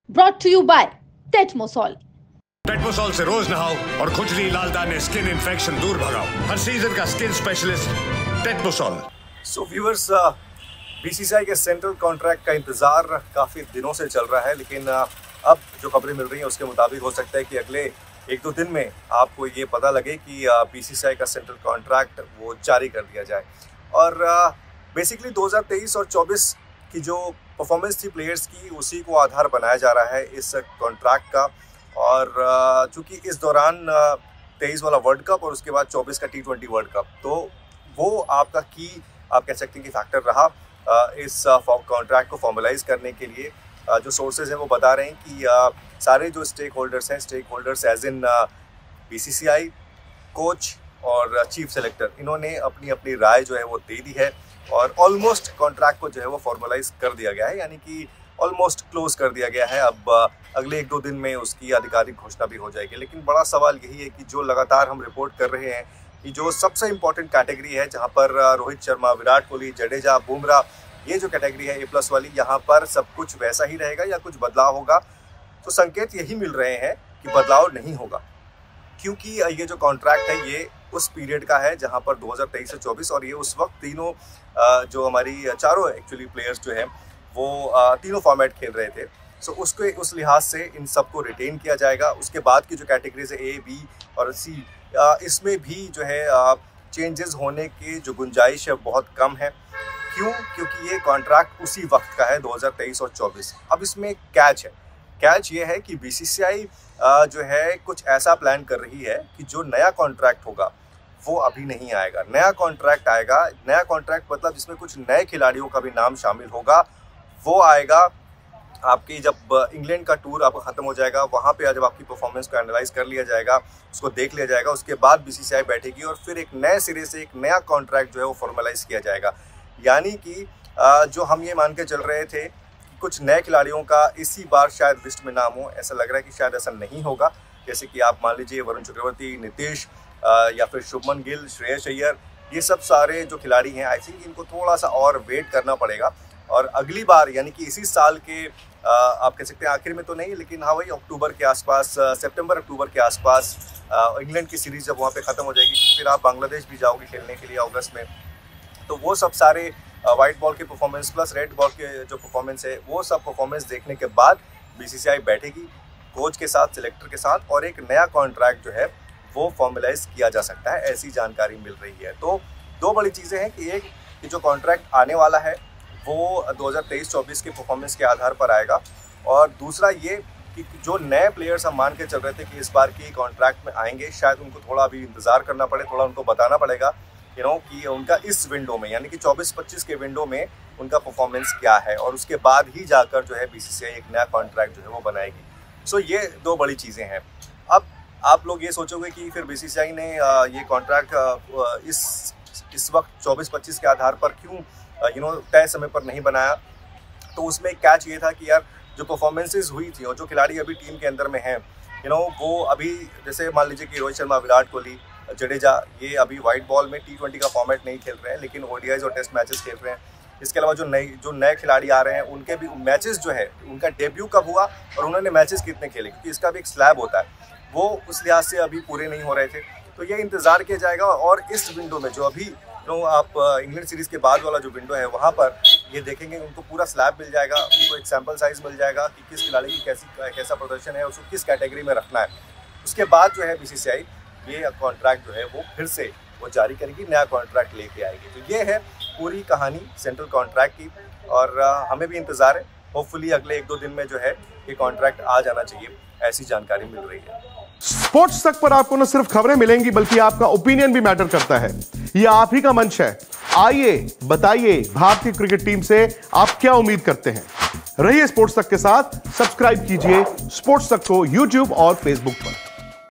brought to you by Tetmosol. टेटमोसॉल से रोज नहाओ और खुजली, लाल दाने, स्किन इन्फेक्शन दूर भगाओ। हर सीजन का skin specialist Tetmosol. So viewers, BCCI के सेंट्रल कॉन्ट्रैक्ट का इंतजार काफ़ी दिनों से चल रहा है, लेकिन अब जो खबरें मिल रही हैं उसके मुताबिक हो सकता है कि अगले 1-2 दिन में आपको ये पता लगे कि बीसीसीआई का सेंट्रल कॉन्ट्रैक्ट वो जारी कर दिया जाए। और बेसिकली 2023 और 24 की जो परफॉर्मेंस थी प्लेयर्स की, उसी को आधार बनाया जा रहा है इस कॉन्ट्रैक्ट का। और चूँकि इस दौरान 23 वाला वर्ल्ड कप और उसके बाद 24 का T20 वर्ल्ड कप, तो वो आपका की आप कह सकते हैं कि फैक्टर रहा इस कॉन्ट्रैक्ट को फॉर्मलाइज करने के लिए। जो सोर्सेज हैं वो बता रहे हैं कि सारे जो stakeholders as in BCCI, coach और चीफ सेलेक्टर, इन्होंने अपनी अपनी राय जो है वो दे दी है और ऑलमोस्ट कॉन्ट्रैक्ट को जो है वो फॉर्मलाइज कर दिया गया है, यानी कि ऑलमोस्ट क्लोज कर दिया गया है। अब अगले 1-2 दिन में उसकी आधिकारिक घोषणा भी हो जाएगी। लेकिन बड़ा सवाल यही है कि जो लगातार हम रिपोर्ट कर रहे हैं कि जो सबसे इम्पोर्टेंट कैटेगरी है, जहां पर रोहित शर्मा, विराट कोहली, जडेजा, बुमराह, ये जो कैटेगरी है A+ वाली, यहाँ पर सब कुछ वैसा ही रहेगा या कुछ बदलाव होगा? तो संकेत यही मिल रहे हैं कि बदलाव नहीं होगा, क्योंकि ये जो कॉन्ट्रैक्ट है ये उस पीरियड का है जहाँ पर 2023 से 24, और ये उस वक्त तीनों जो हमारी चारों एक्चुअली प्लेयर्स जो हैं वो तीनों फॉर्मेट खेल रहे थे। सो उसके उस लिहाज से इन सबको रिटेन किया जाएगा। उसके बाद की जो कैटेगरीज है A, B और C, इसमें भी जो है चेंजेस होने की जो गुंजाइश है बहुत कम है। क्यों? क्योंकि ये कॉन्ट्रैक्ट उसी वक्त का है 2023 और 24। अब इसमें कैच है। कैच ये है कि बीसीसीआई जो है कुछ ऐसा प्लान कर रही है कि जो नया कॉन्ट्रैक्ट होगा वो अभी नहीं आएगा। नया कॉन्ट्रैक्ट आएगा। नया कॉन्ट्रैक्ट मतलब जिसमें कुछ नए खिलाड़ियों का भी नाम शामिल होगा, वो आएगा आपकी जब इंग्लैंड का टूर आपका ख़त्म हो जाएगा। वहाँ पे जब आपकी परफॉर्मेंस को एनालाइज कर लिया जाएगा, उसको देख लिया जाएगा, उसके बाद बीसीसीआई बैठेगी और फिर एक नए सिरे से एक नया कॉन्ट्रैक्ट जो है वो फॉर्मलाइज किया जाएगा। यानी कि जो हम ये मान के चल रहे थे कि कुछ नए खिलाड़ियों का इसी बार शायद लिस्ट में नाम हो, ऐसा लग रहा है कि शायद ऐसा नहीं होगा। जैसे कि आप मान लीजिए वरुण चक्रवर्ती, नीतीश या फिर शुभमन गिल, श्रेयस अय्यर, ये सब सारे जो खिलाड़ी हैं, आई थिंक इनको थोड़ा सा और वेट करना पड़ेगा। और अगली बार यानी कि इसी साल के आप कह सकते हैं आखिर में तो नहीं, लेकिन हाँ वही अक्टूबर के आसपास, सितंबर-अक्टूबर के आसपास इंग्लैंड की सीरीज़ जब वहाँ पे ख़त्म हो जाएगी, फिर आप बांग्लादेश भी जाओगे खेलने के लिए अगस्त में। तो वो सब सारे वाइट बॉल के परफॉर्मेंस प्लस रेड बॉल के जो परफॉर्मेंस है, वो सब परफॉर्मेंस देखने के बाद बीसीसीआई बैठेगी कोच के साथ, सिलेक्टर के साथ, और एक नया कॉन्ट्रैक्ट जो है वो फॉर्मलाइज किया जा सकता है, ऐसी जानकारी मिल रही है। तो दो बड़ी चीज़ें हैं कि एक कि जो कॉन्ट्रैक्ट आने वाला है वो 2023-24 के परफॉर्मेंस के आधार पर आएगा, और दूसरा ये कि जो नए प्लेयर्स हम मान के चल रहे थे कि इस बार की कॉन्ट्रैक्ट में आएंगे, शायद उनको थोड़ा अभी इंतज़ार करना पड़े, थोड़ा उनको बताना पड़ेगा कि उनका इस विंडो में यानी कि 24-25 के विंडो में उनका परफॉर्मेंस क्या है, और उसके बाद ही जाकर जो है बीसीसीआई एक नया कॉन्ट्रैक्ट जो है वो बनाएगी। सो ये दो बड़ी चीज़ें हैं। अब आप लोग ये सोचोगे कि फिर बीसीसीआई ने ये कॉन्ट्रैक्ट इस वक्त 24-25 के आधार पर क्यों तय समय पर नहीं बनाया? तो उसमें कैच ये था कि यार जो परफॉर्मेंसेस हुई थी और जो खिलाड़ी अभी टीम के अंदर में हैं, वो अभी जैसे मान लीजिए कि रोहित शर्मा, विराट कोहली, जडेजा, ये अभी वाइट बॉल में T20 का फॉर्मेट नहीं खेल रहे हैं, लेकिन ODIs और टेस्ट मैचेस खेल रहे हैं। इसके अलावा जो नए खिलाड़ी आ रहे हैं, उनके भी मैचेस जो है, उनका डेब्यू कब हुआ और उन्होंने मैचेस कितने खेले, क्योंकि इसका भी एक स्लैब होता है, वो उस लिहाज से अभी पूरे नहीं हो रहे थे। तो ये इंतज़ार किया जाएगा, और इस विंडो में जो अभी आप इंग्लैंड सीरीज़ के बाद वाला जो विंडो है, वहाँ पर ये देखेंगे, उनको पूरा स्लैब मिल जाएगा, उनको एक सैम्पल साइज़ मिल जाएगा कि किस खिलाड़ी की कैसा प्रदर्शन है, उसको किस कैटेगरी में रखना है। उसके बाद जो है बीसीसीआई ये कॉन्ट्रैक्ट जो है वो फिर से वो जारी करेगी, नया कॉन्ट्रैक्ट लेके आएगी। तो ये है पूरी कहानी सेंट्रल कॉन्ट्रैक्ट की, और हमें भी इंतज़ार है। होपफुली अगले 1-2 दिन में जो है ये कॉन्ट्रैक्ट आ जाना चाहिए, ऐसी जानकारी मिल रही है। स्पोर्ट्स तक पर आपको न सिर्फ खबरें मिलेंगी, बल्कि आपका ओपिनियन भी मैटर करता है। यह आप ही का मंच है। आइए बताइए, भारतीय क्रिकेट टीम से आप क्या उम्मीद करते हैं? रहिए स्पोर्ट्स तक के साथ। सब्सक्राइब कीजिए स्पोर्ट्स तक को YouTube और Facebook पर।